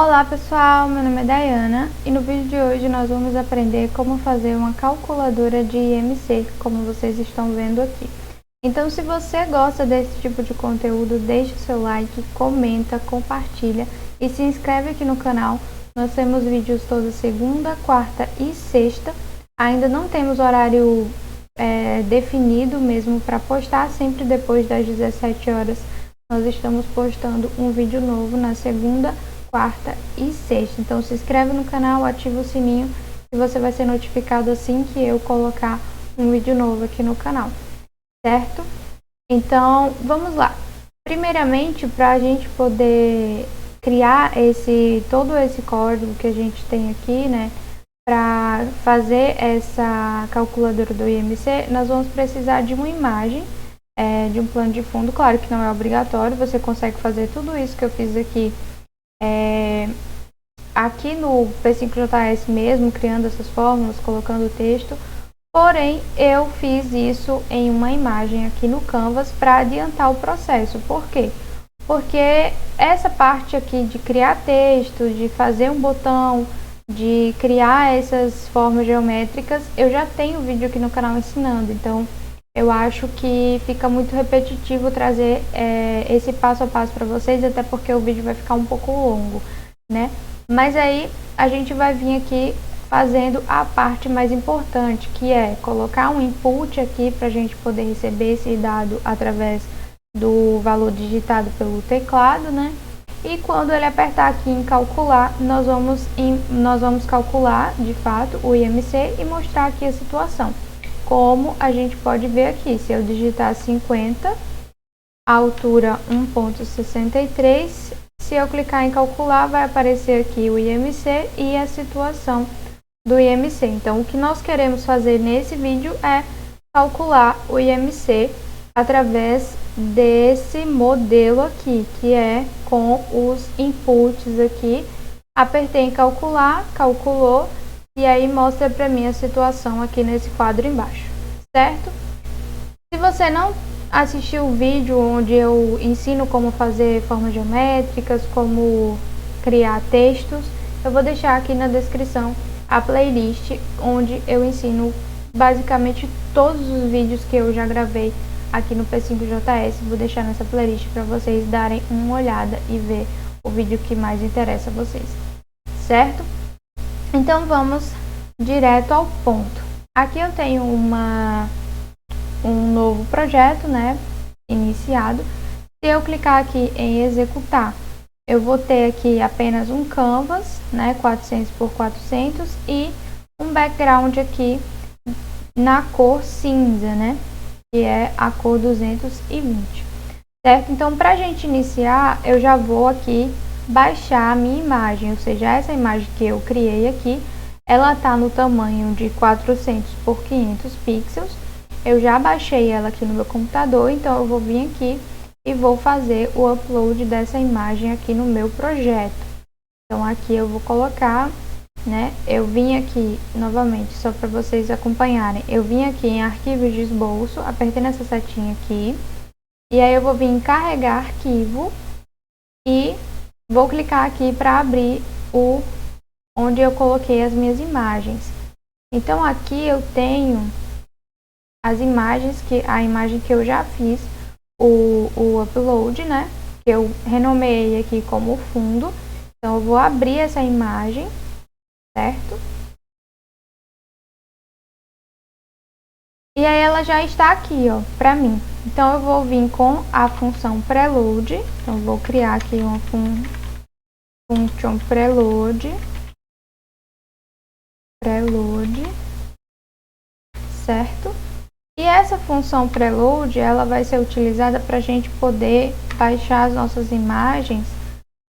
Olá pessoal, meu nome é Dayana e no vídeo de hoje nós vamos aprender como fazer uma calculadora de IMC, como vocês estão vendo aqui. Então, se você gosta desse tipo de conteúdo, deixe o seu like, comenta, compartilha e se inscreve aqui no canal. Nós temos vídeos toda segunda, quarta e sexta. Ainda não temos horário definido mesmo para postar, sempre depois das 17 horas. Nós estamos postando um vídeo novo na segunda, quarta e sexta. Então se inscreve no canal, ativa o sininho e você vai ser notificado assim que eu colocar um vídeo novo aqui no canal, certo? Então vamos lá. Primeiramente, para a gente poder criar todo esse código que a gente tem aqui, né, para fazer essa calculadora do IMC, nós vamos precisar de uma imagem, de um plano de fundo. Claro que não é obrigatório, você consegue fazer tudo isso que eu fiz aqui aqui no P5JS mesmo, criando essas fórmulas, colocando o texto. Porém, eu fiz isso em uma imagem aqui no Canvas para adiantar o processo. Por quê? Porque essa parte aqui de criar texto, de fazer um botão, de criar essas formas geométricas, eu já tenho vídeo aqui no canal ensinando. Então, eu acho que fica muito repetitivo trazer esse passo a passo para vocês, até porque o vídeo vai ficar um pouco longo, né? Mas aí a gente vai vir aqui fazendo a parte mais importante, que é colocar um input aqui para a gente poder receber esse dado através do valor digitado pelo teclado, né? E quando ele apertar aqui em calcular, nós vamos calcular de fato o IMC e mostrar aqui a situação. Como a gente pode ver aqui, se eu digitar 50, a altura 1,63, se eu clicar em calcular, vai aparecer aqui o IMC e a situação do IMC. Então, o que nós queremos fazer nesse vídeo é calcular o IMC através desse modelo aqui, que é com os inputs aqui. Apertei em calcular, calculou, e aí mostra para mim a situação aqui nesse quadro embaixo, certo? Se você não assistiu o vídeo onde eu ensino como fazer formas geométricas, como criar textos, eu vou deixar aqui na descrição a playlist onde eu ensino basicamente todos os vídeos que eu já gravei aqui no P5JS. Vou deixar nessa playlist para vocês darem uma olhada e ver o vídeo que mais interessa a vocês, certo? Então vamos direto ao ponto. Aqui eu tenho um novo projeto, né, iniciado. Se eu clicar aqui em executar, eu vou ter aqui apenas um canvas, né, 400 por 400 e um background aqui na cor cinza, né, que é a cor 220, certo? Então, para a gente iniciar, eu já vou aqui baixar a minha imagem, ou seja, essa imagem que eu criei aqui, ela tá no tamanho de 400 por 500 pixels. Eu já baixei ela aqui no meu computador, então eu vou vir aqui e vou fazer o upload dessa imagem aqui no meu projeto. Então aqui eu vou colocar, né, eu vim aqui novamente, só para vocês acompanharem, eu vim aqui em arquivos de esboço, apertei nessa setinha aqui, e aí eu vou vir em carregar arquivo e vou clicar aqui para abrir onde eu coloquei as minhas imagens. Então aqui eu tenho as imagens, a imagem que eu já fiz o upload, né, que eu renomeei aqui como fundo. Então eu vou abrir essa imagem, certo? E aí ela já está aqui, ó, para mim. Então eu vou vir com a função preload. Então eu vou criar aqui uma function preload, certo? E essa função preload, ela vai ser utilizada para a gente poder baixar as nossas imagens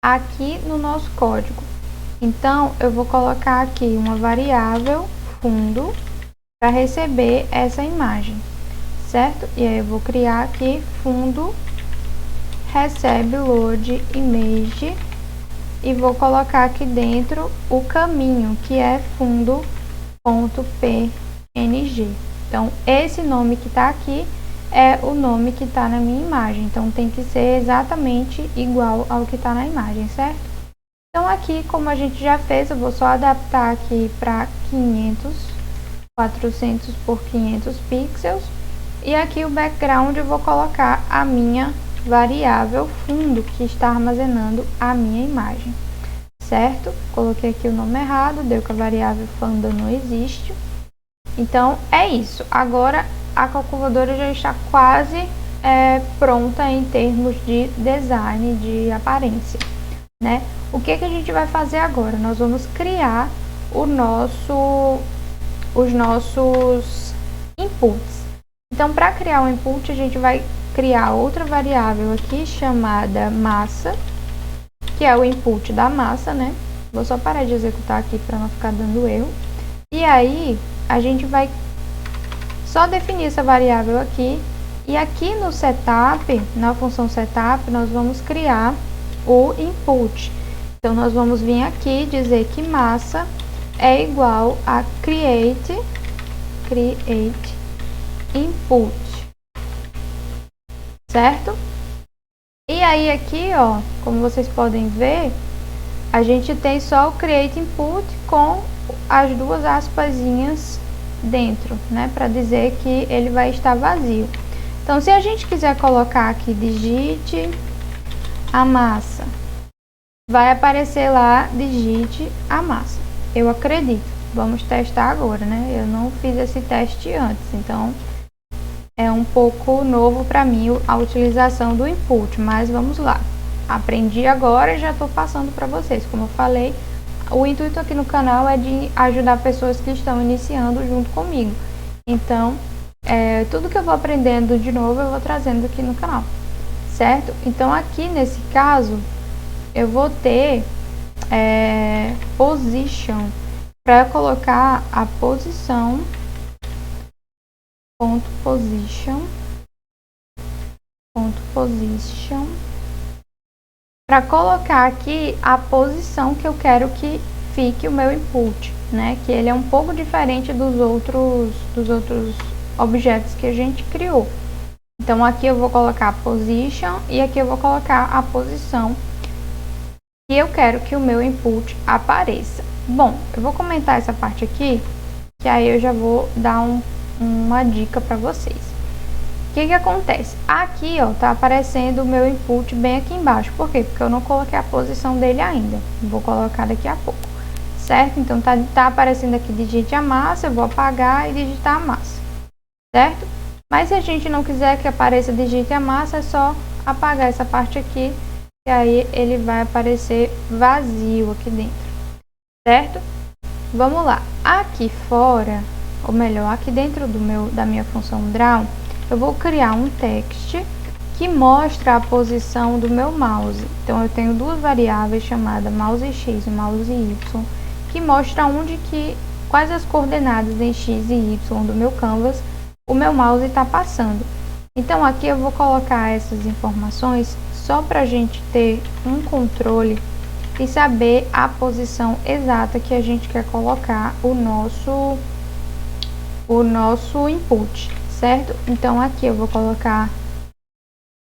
aqui no nosso código. Então, eu vou colocar aqui uma variável fundo para receber essa imagem, certo? E aí eu vou criar aqui fundo recebe load image e vou colocar aqui dentro o caminho, que é fundo.png. Então, esse nome que está aqui é o nome que está na minha imagem. Então, tem que ser exatamente igual ao que está na imagem, certo? Então aqui, como a gente já fez, eu vou só adaptar aqui para 400 por 500 pixels. E aqui o background eu vou colocar a minha variável fundo, que está armazenando a minha imagem, certo? Coloquei aqui o nome errado, deu que a variável fundo não existe. Então é isso. Agora a calculadora já está quase pronta em termos de design, de aparência, né? O que a gente vai fazer agora? Nós vamos criar os nossos inputs. Então, para criar um input, a gente vai criar outra variável aqui chamada massa, que é o input da massa, né? Vou só parar de executar aqui para não ficar dando erro. E aí, a gente vai só definir essa variável aqui. E aqui no setup, na função setup, nós vamos criar o input. Então, nós vamos vir aqui dizer que massa é igual a create input, certo? E aí aqui, ó, como vocês podem ver, a gente tem só o create input com as duas aspasinhas dentro, né, para dizer que ele vai estar vazio. Então, se a gente quiser colocar aqui digite a massa, vai aparecer lá digite a massa. Eu acredito. Vamos testar agora, né? Eu não fiz esse teste antes, então é um pouco novo para mim a utilização do input, mas vamos lá. Aprendi agora e já estou passando para vocês. Como eu falei, o intuito aqui no canal é de ajudar pessoas que estão iniciando junto comigo. Então, tudo que eu vou aprendendo de novo, eu vou trazendo aqui no canal, certo? Então, aqui nesse caso, eu vou ter position, para colocar a posição, position, para colocar aqui a posição que eu quero que fique o meu input, né? Que ele é um pouco diferente dos outros objetos que a gente criou. Então aqui eu vou colocar a position e aqui eu vou colocar a posição que eu quero que o meu input apareça. Bom, eu vou comentar essa parte aqui, que aí eu já vou dar uma dica para vocês. O que acontece? Aqui, ó, tá aparecendo o meu input bem aqui embaixo. Por quê? Porque eu não coloquei a posição dele ainda. Vou colocar daqui a pouco, certo? Então, tá aparecendo aqui digite a massa, eu vou apagar e digitar a massa, certo? Mas se a gente não quiser que apareça digite a massa, é só apagar essa parte aqui, e aí ele vai aparecer vazio aqui dentro, certo? Vamos lá. Aqui fora, ou melhor, aqui dentro da minha função draw, eu vou criar um text que mostra a posição do meu mouse. Então, eu tenho duas variáveis chamadas mouse x e mouse y, que mostram quais as coordenadas em x e y do meu canvas o meu mouse está passando. Então, aqui eu vou colocar essas informações só para a gente ter um controle e saber a posição exata que a gente quer colocar o nosso input, certo? Então, aqui eu vou colocar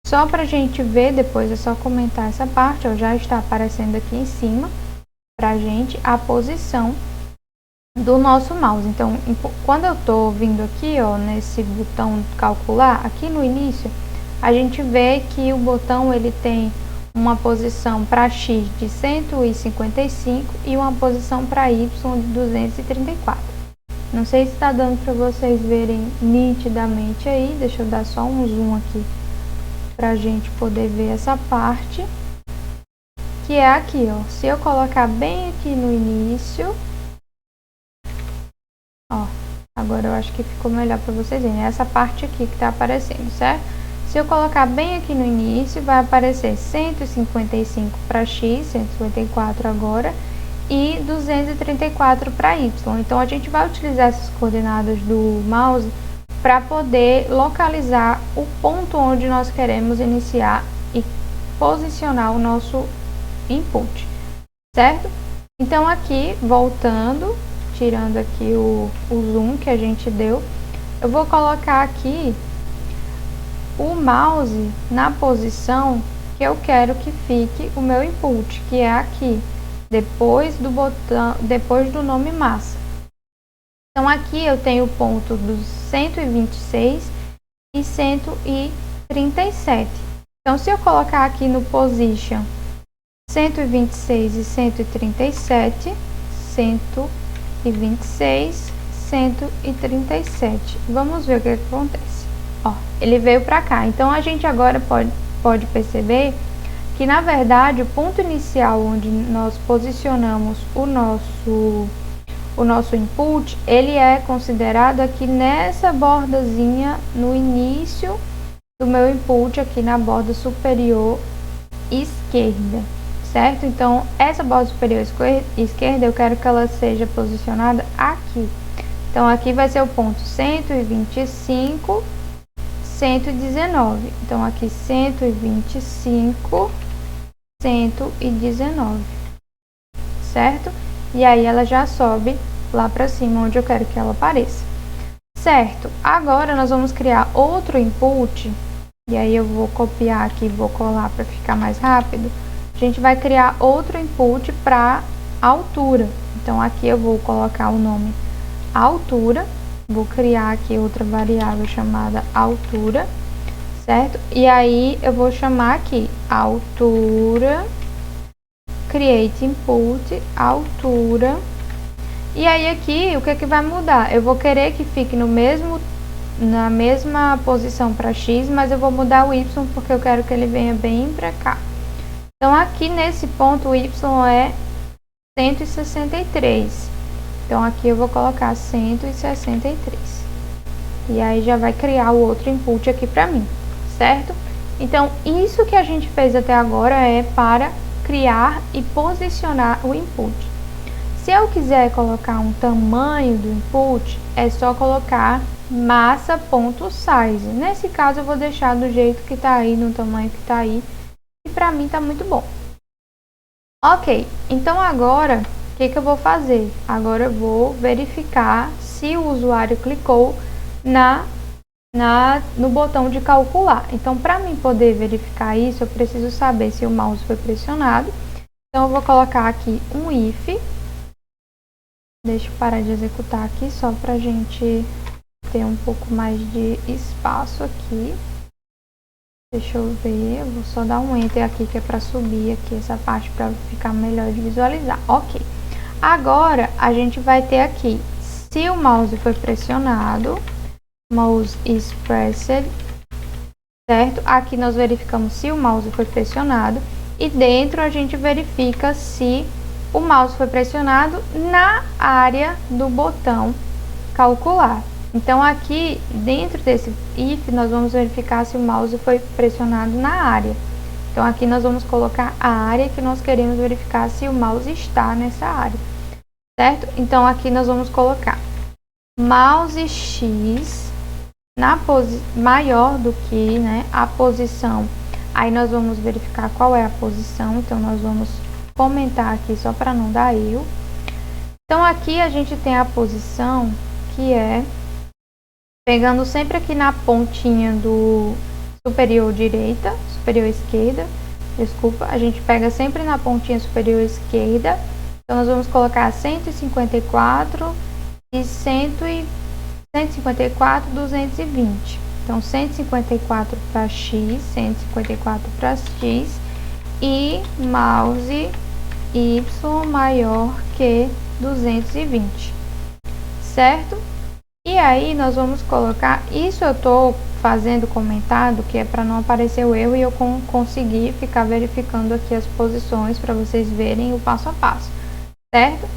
só para a gente ver, depois é só comentar essa parte, ó, já está aparecendo aqui em cima para a gente a posição do nosso mouse. Então, quando eu estou vindo aqui, ó, nesse botão calcular, aqui no início, a gente vê que o botão ele tem uma posição para X de 155 e uma posição para Y de 234. Não sei se está dando para vocês verem nitidamente aí. Deixa eu dar só um zoom aqui para a gente poder ver essa parte, que é aqui, ó. Se eu colocar bem aqui no início, ó, agora eu acho que ficou melhor para vocês verem. Essa parte aqui que está aparecendo, certo? Se eu colocar bem aqui no início, vai aparecer 155 para X, 154 agora, e 234 para Y. Então, a gente vai utilizar essas coordenadas do mouse para poder localizar o ponto onde nós queremos iniciar e posicionar o nosso input, certo? Então, aqui, voltando, tirando aqui o zoom que a gente deu, eu vou colocar aqui o mouse na posição que eu quero que fique o meu input, que é aqui. depois do botão, depois do nome massa. Então aqui eu tenho o ponto dos 126 e 137. Então se eu colocar aqui no position 126 e 137, 126, 137. Vamos ver o que acontece. Ó, ele veio para cá. Então a gente agora pode perceber que na verdade o ponto inicial onde nós posicionamos o nosso input, ele é considerado aqui nessa bordazinha no início do meu input, aqui na borda superior esquerda, certo? Então essa borda superior esquerda eu quero que ela seja posicionada aqui. Então aqui vai ser o ponto 125, 119. Então aqui 125, 119, certo? E aí ela já sobe lá para cima, onde eu quero que ela apareça, certo? Agora nós vamos criar outro input, e aí eu vou copiar aqui e vou colar para ficar mais rápido. A gente vai criar outro input para altura. Então aqui eu vou colocar o nome altura, vou criar aqui outra variável chamada altura, certo? E aí eu vou chamar aqui altura, create input, altura. E aí aqui o que vai mudar? Eu vou querer que fique na mesma posição para x, mas eu vou mudar o y porque eu quero que ele venha bem para cá. Então aqui nesse ponto o y é 163. Então aqui eu vou colocar 163. E aí já vai criar o outro input aqui para mim, certo? Então isso que a gente fez até agora é para criar e posicionar o input. Se eu quiser colocar um tamanho do input, é só colocar massa.size. Nesse caso eu vou deixar do jeito que tá aí, no tamanho que tá aí, e para mim tá muito bom. Ok, então agora o que eu vou fazer? Agora eu vou verificar se o usuário clicou no botão de calcular. Então, para mim poder verificar isso, eu preciso saber se o mouse foi pressionado. Então, eu vou colocar aqui um if. Deixa eu parar de executar aqui, só para a gente ter um pouco mais de espaço aqui. Deixa eu ver, eu vou só dar um enter aqui, que é para subir aqui essa parte, para ficar melhor de visualizar. Ok. Agora, a gente vai ter aqui, se o mouse foi pressionado, mouse is pressed, certo? Aqui nós verificamos se o mouse foi pressionado e dentro a gente verifica se o mouse foi pressionado na área do botão calcular. Então aqui dentro desse if nós vamos verificar se o mouse foi pressionado na área. Então aqui nós vamos colocar a área que nós queremos verificar se o mouse está nessa área, certo? Então aqui nós vamos colocar mouse X maior do que, né, a posição. Aí nós vamos verificar qual é a posição, então nós vamos comentar aqui só para não dar erro. Então aqui a gente tem a posição que é pegando sempre aqui na pontinha do superior direita, superior esquerda, desculpa, a gente pega sempre na pontinha superior esquerda. Então nós vamos colocar 154 e 154, 220. Então 154 para x, 154 para x e mouse y maior que 220, certo? E aí nós vamos colocar, isso eu tô fazendo comentado, que é para não aparecer o erro e eu conseguir ficar verificando aqui as posições para vocês verem o passo a passo, certo?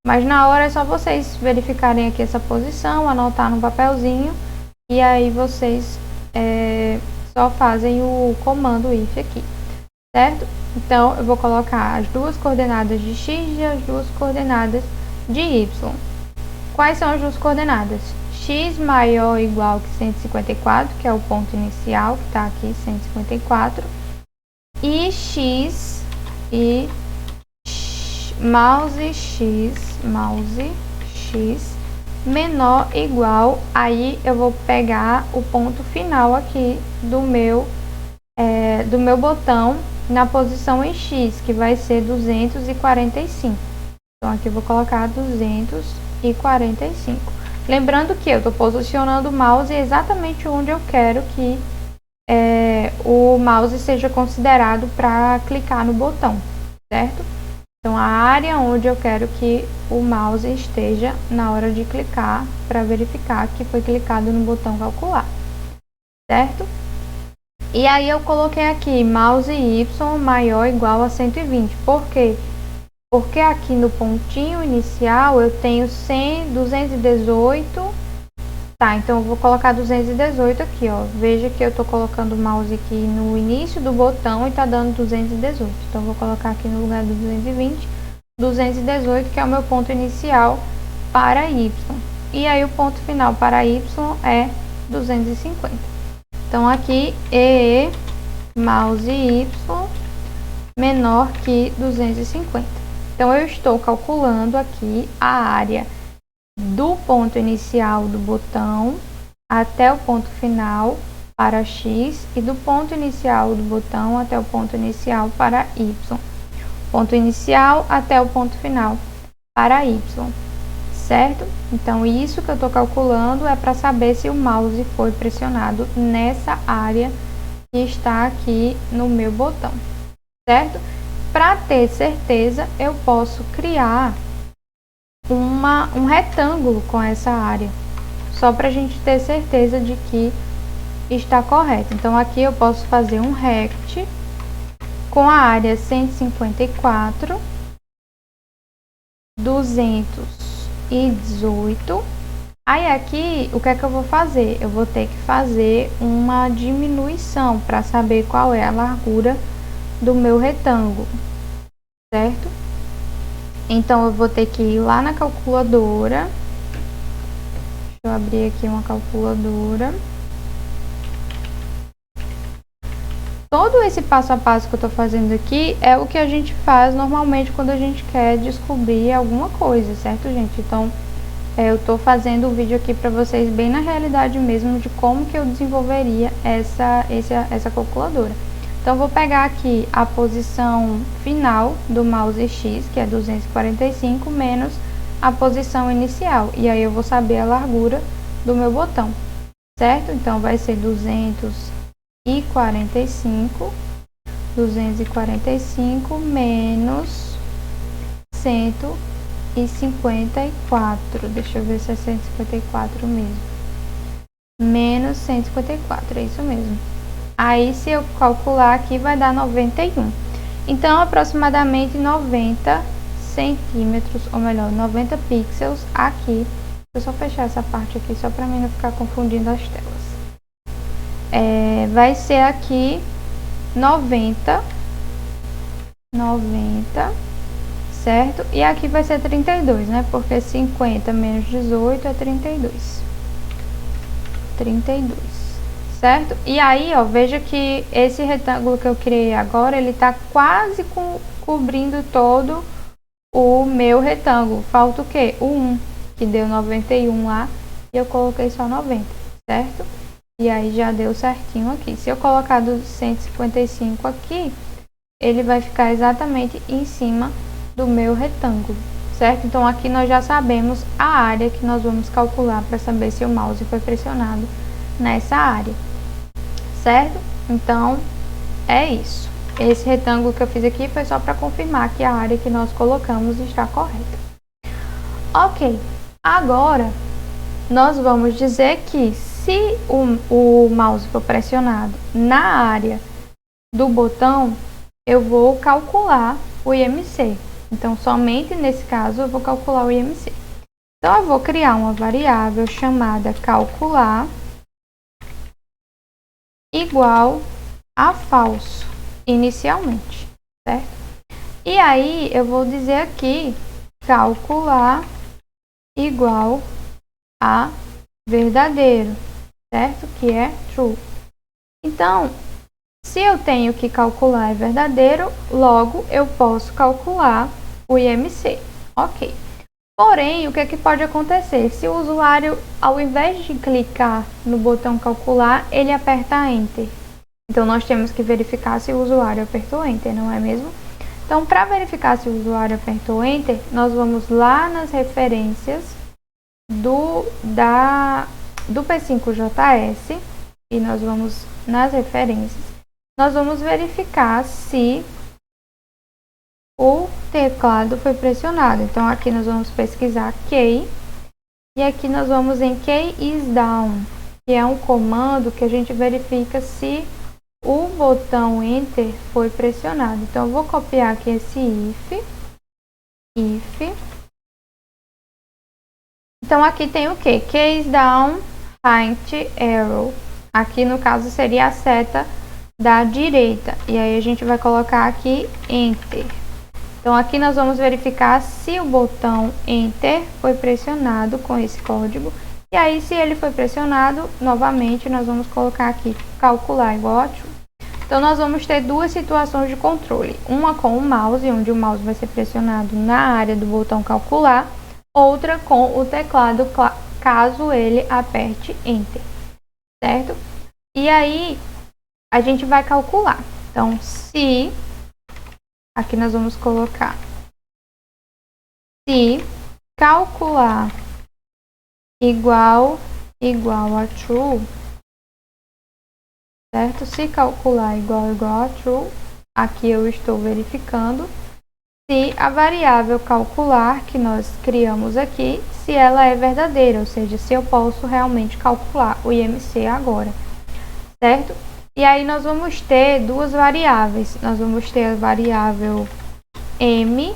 Mas na hora é só vocês verificarem aqui essa posição, anotar no papelzinho e aí vocês só fazem o comando if aqui, certo? Então eu vou colocar as duas coordenadas de x e as duas coordenadas de y. Quais são as duas coordenadas? X maior ou igual que 154, que é o ponto inicial, que está aqui, 154. E x e mouse x menor ou igual. Aí eu vou pegar o ponto final aqui do meu botão na posição em X, que vai ser 245. Então, aqui eu vou colocar 245. Lembrando que eu estou posicionando o mouse exatamente onde eu quero que o mouse seja considerado para clicar no botão, certo? Então, a área onde eu quero que o mouse esteja na hora de clicar, para verificar que foi clicado no botão calcular, certo? E aí eu coloquei aqui mouse Y maior ou igual a 120. Por quê? Porque aqui no pontinho inicial eu tenho 218. Tá, então eu vou colocar 218 aqui, ó. Veja que eu tô colocando o mouse aqui no início do botão e tá dando 218. Então eu vou colocar aqui no lugar do 220, 218, que é o meu ponto inicial para Y. E aí o ponto final para Y é 250. Então aqui mouse Y menor que 250. Então eu estou calculando aqui a área do ponto inicial do botão até o ponto final para X e do ponto inicial do botão até o ponto inicial para Y. Ponto inicial até o ponto final para Y, certo? Então, isso que eu estou calculando é para saber se o mouse foi pressionado nessa área que está aqui no meu botão, certo? Para ter certeza, eu posso criar um retângulo com essa área, só para a gente ter certeza de que está correto. Então, aqui eu posso fazer um rect com a área 154, 218. Aí aqui, o que é que eu vou fazer? Eu vou ter que fazer uma diminuição para saber qual é a largura do meu retângulo, certo? Então, eu vou ter que ir lá na calculadora. Deixa eu abrir aqui uma calculadora. Todo esse passo a passo que eu tô fazendo aqui é o que a gente faz normalmente quando a gente quer descobrir alguma coisa, certo, gente? Então, eu tô fazendo o vídeo aqui para vocês bem na realidade mesmo de como que eu desenvolveria essa calculadora. Então, vou pegar aqui a posição final do mouse X, que é 245, menos a posição inicial. E aí, eu vou saber a largura do meu botão, certo? Então, vai ser 245 menos 154. Deixa eu ver se é 154 mesmo. Menos 154, é isso mesmo. Aí, se eu calcular aqui, vai dar 91. Então, aproximadamente 90 centímetros, ou melhor, 90 pixels aqui. Deixa eu só fechar essa parte aqui, só para mim não ficar confundindo as telas. Vai ser aqui 90, certo? E aqui vai ser 32, né? Porque 50 menos 18 é 32. 32. Certo? E aí, ó, veja que esse retângulo que eu criei agora, ele tá quase cobrindo todo o meu retângulo. Falta o quê? O 1, que deu 91 lá, e eu coloquei só 90, certo? E aí já deu certinho aqui. Se eu colocar do 155 aqui, ele vai ficar exatamente em cima do meu retângulo, certo? Então, aqui nós já sabemos a área que nós vamos calcular para saber se o mouse foi pressionado nessa área, certo? Então, é isso. Esse retângulo que eu fiz aqui foi só para confirmar que a área que nós colocamos está correta. Ok, agora nós vamos dizer que se o mouse for pressionado na área do botão, eu vou calcular o IMC. Então, somente nesse caso, eu vou calcular o IMC. Então, eu vou criar uma variável chamada calcular igual a falso, inicialmente, certo? E aí, eu vou dizer aqui, calcular igual a verdadeiro, certo? Que é true. Então, se eu tenho que calcular é verdadeiro, logo eu posso calcular o IMC, ok. Porém, o que é que pode acontecer? Se o usuário, ao invés de clicar no botão calcular, ele aperta Enter. Então, nós temos que verificar se o usuário apertou Enter, não é mesmo? Então, para verificar se o usuário apertou Enter, nós vamos lá nas referências do P5JS e nós vamos nas referências. Nós vamos verificar se o teclado foi pressionado. Então, aqui nós vamos pesquisar key e aqui nós vamos em key is down, que é um comando que a gente verifica se o botão Enter foi pressionado. Então, eu vou copiar aqui esse if. Então, aqui tem o que? Key is down, right arrow. Aqui, no caso, seria a seta da direita. E aí, a gente vai colocar aqui Enter. Então, aqui nós vamos verificar se o botão Enter foi pressionado com esse código. E aí, se ele foi pressionado, novamente, nós vamos colocar aqui calcular igual a true. Então, nós vamos ter duas situações de controle. Uma com o mouse, onde o mouse vai ser pressionado na área do botão calcular. Outra com o teclado, caso ele aperte Enter, certo? E aí, a gente vai calcular. Então, se... Aqui nós vamos colocar se calcular igual a true, certo? Se calcular igual a true, aqui eu estou verificando se a variável calcular que nós criamos aqui, se ela é verdadeira, ou seja, se eu posso realmente calcular o IMC agora, certo? E aí nós vamos ter duas variáveis. Nós vamos ter a variável m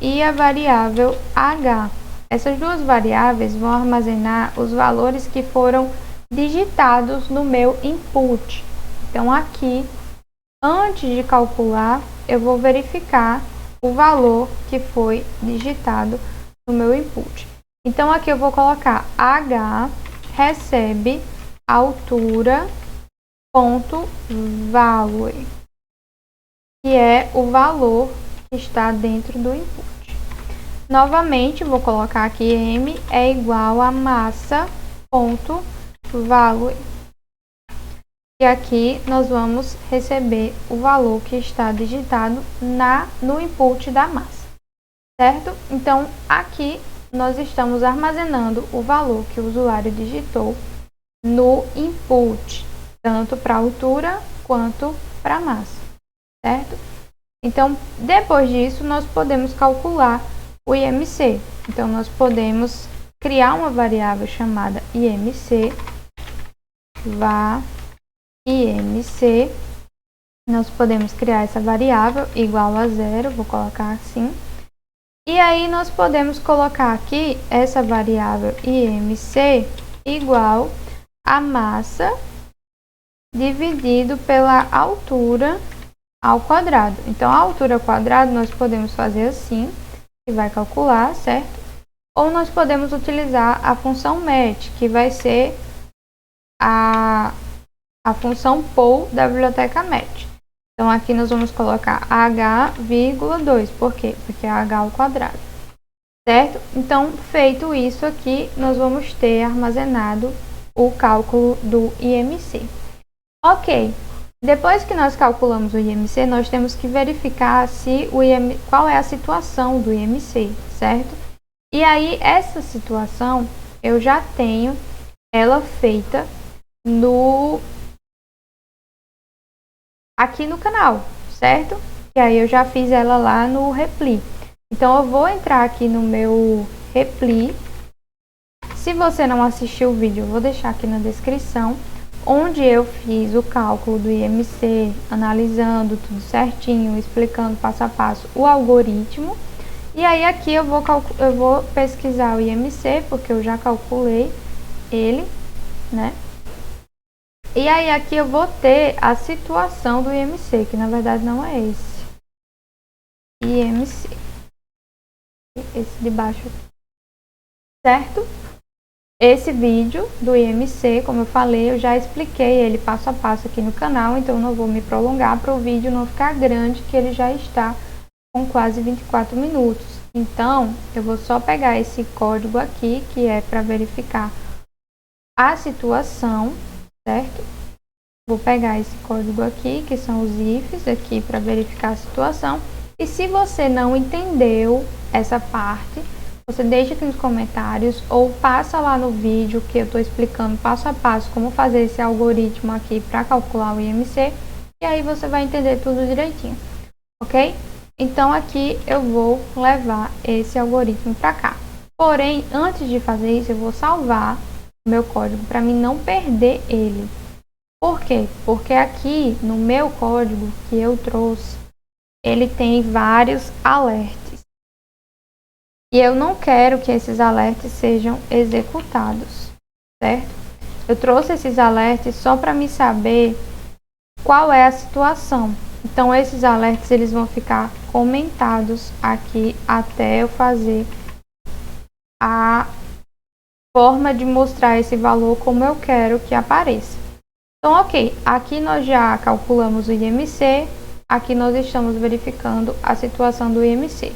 e a variável h. Essas duas variáveis vão armazenar os valores que foram digitados no meu input. Então, aqui, antes de calcular, eu vou verificar o valor que foi digitado no meu input. Então, aqui eu vou colocar h recebe altura ponto value, que é o valor que está dentro do input. Novamente, vou colocar aqui m é igual a massa ponto value. E aqui nós vamos receber o valor que está digitado no input da massa, certo? Então, aqui nós estamos armazenando o valor que o usuário digitou no input, tanto para a altura quanto para a massa, certo? Então, depois disso, nós podemos calcular o IMC. Então, nós podemos criar uma variável chamada IMC, var IMC. Nós podemos criar essa variável igual a 0, vou colocar assim. E aí, nós podemos colocar aqui essa variável IMC igual a massa dividido pela altura ao quadrado. Então, a altura ao quadrado nós podemos fazer assim, que vai calcular, certo? Ou nós podemos utilizar a função match, que vai ser a função poll da biblioteca match. Então, aqui nós vamos colocar h,2. Por quê? Porque é h ao quadrado, certo? Então, feito isso aqui, nós vamos ter armazenado o cálculo do IMC. Ok, depois que nós calculamos o IMC, nós temos que verificar se qual é a situação do IMC, certo? E aí, essa situação, eu já tenho ela feita aqui no canal, certo? E aí, eu já fiz ela lá no Repli. Então, eu vou entrar aqui no meu Repli. Se você não assistiu o vídeo, eu vou deixar aqui na descrição, onde eu fiz o cálculo do IMC, analisando tudo certinho, explicando passo a passo o algoritmo. E aí aqui eu vou pesquisar o IMC, porque eu já calculei ele, né? E aí aqui eu vou ter a situação do IMC, que na verdade não é esse. IMC. Esse de baixo, certo? Esse vídeo do IMC, como eu falei, eu já expliquei ele passo a passo aqui no canal, então eu não vou me prolongar para o vídeo não ficar grande, que ele já está com quase 24 minutos. Então, eu vou só pegar esse código aqui, que é para verificar a situação, certo? Vou pegar esse código aqui, que são os ifs aqui para verificar a situação. E se você não entendeu essa parte, você deixa aqui nos comentários ou passa lá no vídeo que eu estou explicando passo a passo como fazer esse algoritmo aqui para calcular o IMC. E aí você vai entender tudo direitinho, ok? Então aqui eu vou levar esse algoritmo para cá. Porém, antes de fazer isso, eu vou salvar o meu código para mim não perder ele. Por quê? Porque aqui no meu código que eu trouxe, ele tem vários alertes. E eu não quero que esses alertes sejam executados, certo? Eu trouxe esses alertes só para me saber qual é a situação. Então, esses alertes eles vão ficar comentados aqui até eu fazer a forma de mostrar esse valor como eu quero que apareça. Então, ok, aqui nós já calculamos o IMC, aqui nós estamos verificando a situação do IMC.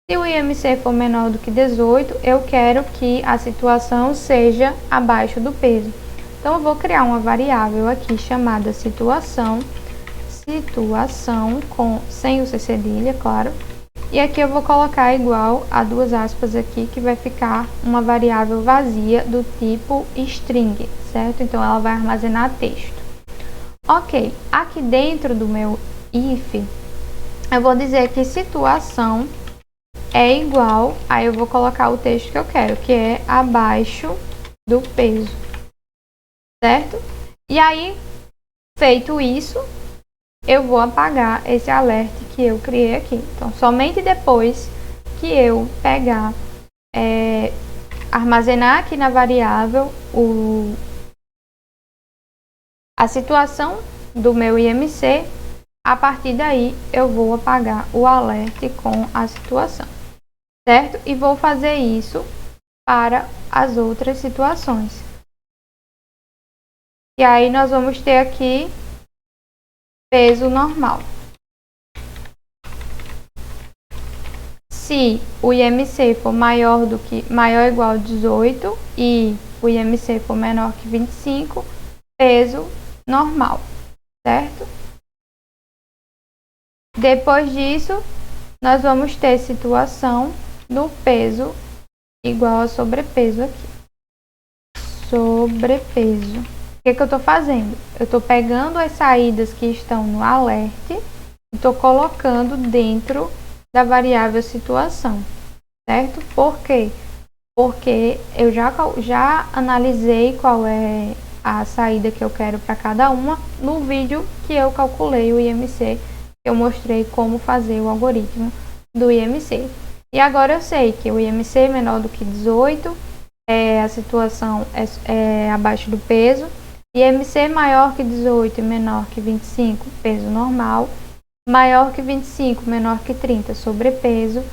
Se o IMC for menor do que 18, eu quero que a situação seja abaixo do peso. Então, eu vou criar uma variável aqui chamada situação sem o C cedilha, claro. E aqui eu vou colocar igual a duas aspas aqui, que vai ficar uma variável vazia do tipo string, certo? Então, ela vai armazenar texto. Ok, aqui dentro do meu if, eu vou dizer que situação é igual, aí eu vou colocar o texto que eu quero, que é abaixo do peso, certo? E aí, feito isso, eu vou apagar esse alerta que eu criei aqui. Então, somente depois que eu pegar, armazenar aqui na variável a situação do meu IMC, a partir daí eu vou apagar o alerta com a situação, certo? E vou fazer isso para as outras situações. E aí nós vamos ter aqui peso normal. Se o IMC for maior ou igual a 18 e o IMC for menor que 25, peso normal, certo? Depois disso, nós vamos ter situação do peso igual a sobrepeso aqui. Sobrepeso. O que eu estou fazendo? Eu estou pegando as saídas que estão no alerte e estou colocando dentro da variável situação, certo? Por quê? Porque eu já analisei qual é a saída que eu quero para cada uma no vídeo que eu calculei o IMC, eu mostrei como fazer o algoritmo do IMC. E agora eu sei que o IMC é menor do que 18, a situação é abaixo do peso, IMC maior que 18 e menor que 25, peso normal, maior que 25, menor que 30, sobrepeso,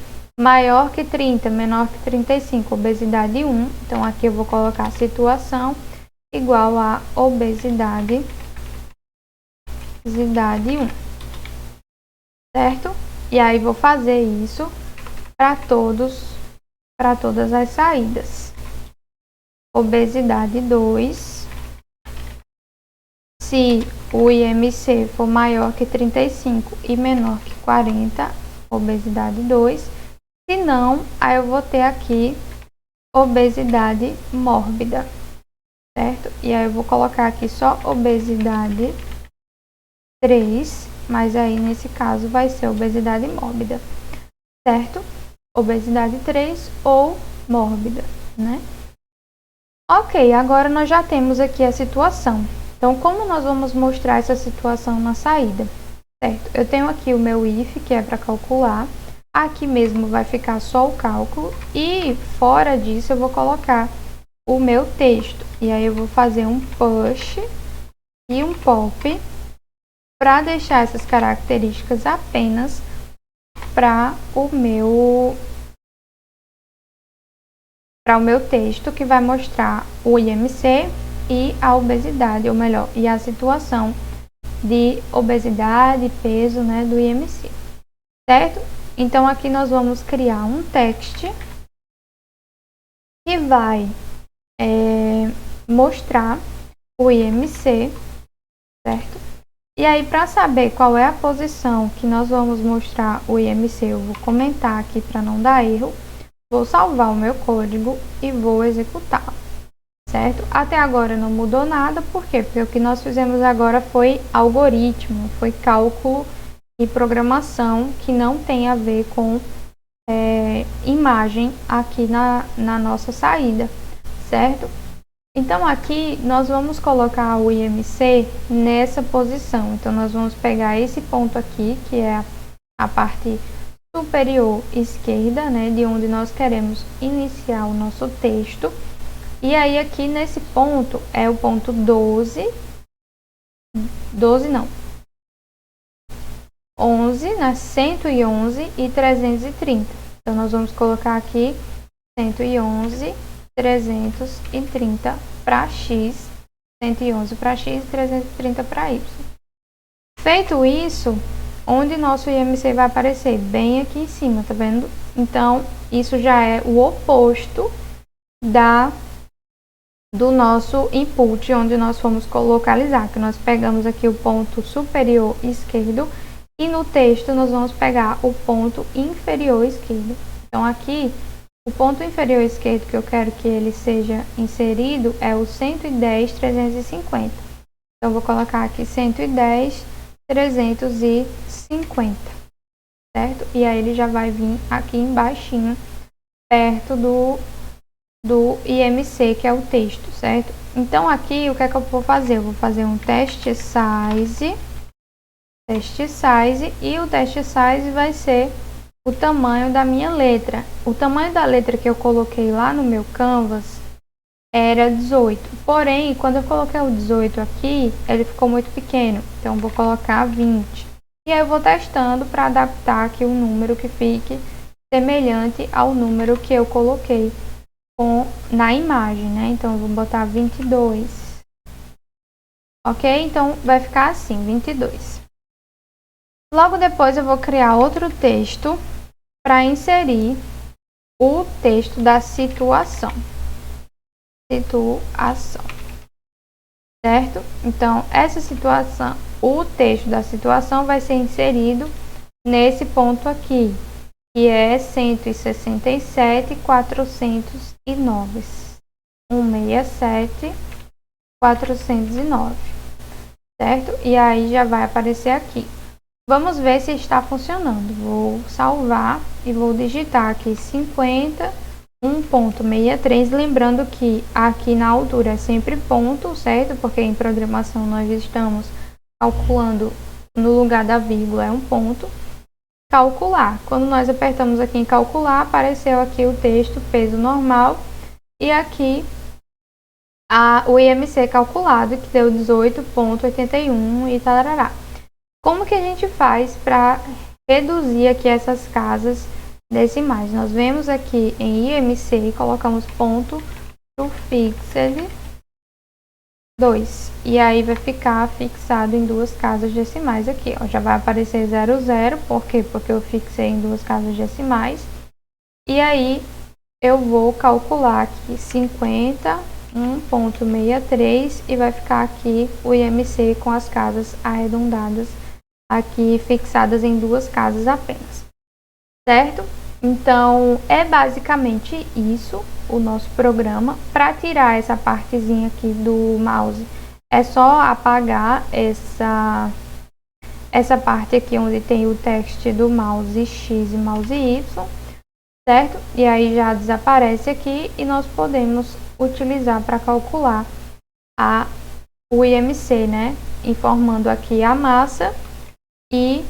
maior que 30, menor que 35, obesidade 1. Então, aqui eu vou colocar situação igual a obesidade 1, certo? E aí, vou fazer isso para todas as saídas. Obesidade 2. Se o IMC for maior que 35 e menor que 40, obesidade 2. Se não, aí eu vou ter aqui obesidade mórbida, certo? E aí eu vou colocar aqui só obesidade 3, mas aí nesse caso vai ser obesidade mórbida, certo? Obesidade 3 ou mórbida, né? Ok, agora nós já temos aqui a situação. Então, como nós vamos mostrar essa situação na saída? Certo, eu tenho aqui o meu if, que é para calcular. Aqui mesmo vai ficar só o cálculo. E fora disso, eu vou colocar o meu texto. E aí, eu vou fazer um push e um pop para deixar essas características apenas para o meu texto, que vai mostrar o IMC e a obesidade, ou melhor, e a situação de obesidade, peso, né, do IMC, certo? Então, aqui nós vamos criar um text que vai mostrar o IMC certo? E aí, para saber qual é a posição que nós vamos mostrar o IMC, eu vou comentar aqui para não dar erro, vou salvar o meu código e vou executá-lo, certo? Até agora não mudou nada, por quê? Porque o que nós fizemos agora foi algoritmo, foi cálculo e programação que não tem a ver com imagem aqui na nossa saída, certo? Então aqui nós vamos colocar o IMC nessa posição. Então nós vamos pegar esse ponto aqui, que é a parte superior esquerda, né, de onde nós queremos iniciar o nosso texto. E aí aqui nesse ponto é o ponto 11, né, 111 e 330. Então nós vamos colocar aqui 111, 330 para X, 111 para X e 330 para Y. Feito isso, onde nosso IMC vai aparecer? Bem aqui em cima, tá vendo? Então, isso já é o oposto do nosso input, onde nós fomos localizar, que nós pegamos aqui o ponto superior esquerdo e no texto nós vamos pegar o ponto inferior esquerdo. Então, aqui, o ponto inferior esquerdo que eu quero que ele seja inserido é o 110, 350. Então, eu vou colocar aqui 110, 350, certo? E aí ele já vai vir aqui embaixinho, perto do IMC, que é o texto, certo? Então, aqui, o que é que eu vou fazer? Eu vou fazer um teste size, e o teste size vai ser o tamanho da minha letra. O tamanho da letra que eu coloquei lá no meu Canvas era 18. Porém, quando eu coloquei o 18 aqui, ele ficou muito pequeno. Então, eu vou colocar 20. E aí, eu vou testando para adaptar aqui o número que fique semelhante ao número que eu coloquei na imagem, né? Então, eu vou botar 22. Ok? Então, vai ficar assim, 22. Logo depois, eu vou criar outro texto para inserir o texto da situação. Certo? Então, essa situação, o texto da situação vai ser inserido nesse ponto aqui, que é 167, 409. 167, 409. Certo? E aí já vai aparecer aqui. Vamos ver se está funcionando. Vou salvar e vou digitar aqui 51.63. Lembrando que aqui na altura é sempre ponto, certo? Porque em programação nós estamos calculando no lugar da vírgula, é um ponto. Calcular. Quando nós apertamos aqui em calcular, apareceu aqui o texto, peso normal. E aqui o IMC calculado, que deu 18.81 e tarará. Como que a gente faz para reduzir aqui essas casas decimais? Nós vemos aqui em IMC e colocamos ponto to fixed 2. E aí vai ficar fixado em duas casas decimais aqui, ó. Já vai aparecer 00, por quê? Porque eu fixei em duas casas decimais. E aí eu vou calcular aqui 51.63 e vai ficar aqui o IMC com as casas arredondadas aqui fixadas em duas casas apenas, certo? Então, é basicamente isso o nosso programa. Para tirar essa partezinha aqui do mouse, é só apagar essa parte aqui onde tem o texto do mouse X e mouse Y, certo? E aí já desaparece aqui e nós podemos utilizar para calcular o IMC, né? Informando aqui a massa e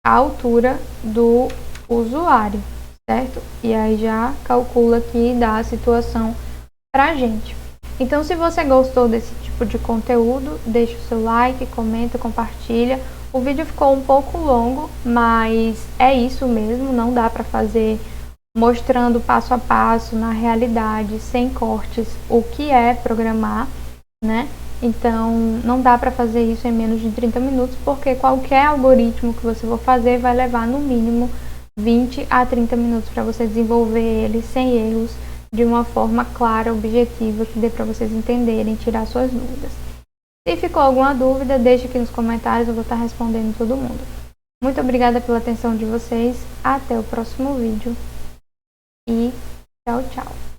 a altura do usuário, certo? E aí já calcula aqui e dá a situação pra gente. Então, se você gostou desse tipo de conteúdo, deixa o seu like, comenta, compartilha. O vídeo ficou um pouco longo, mas é isso mesmo, não dá para fazer mostrando passo a passo, na realidade, sem cortes, o que é programar, né? Então, não dá para fazer isso em menos de 30 minutos, porque qualquer algoritmo que você for fazer vai levar no mínimo 20 a 30 minutos para você desenvolver ele sem erros, de uma forma clara, objetiva, que dê para vocês entenderem, tirar suas dúvidas. Se ficou alguma dúvida, deixe aqui nos comentários, eu vou estar respondendo todo mundo. Muito obrigada pela atenção de vocês, até o próximo vídeo e tchau, tchau!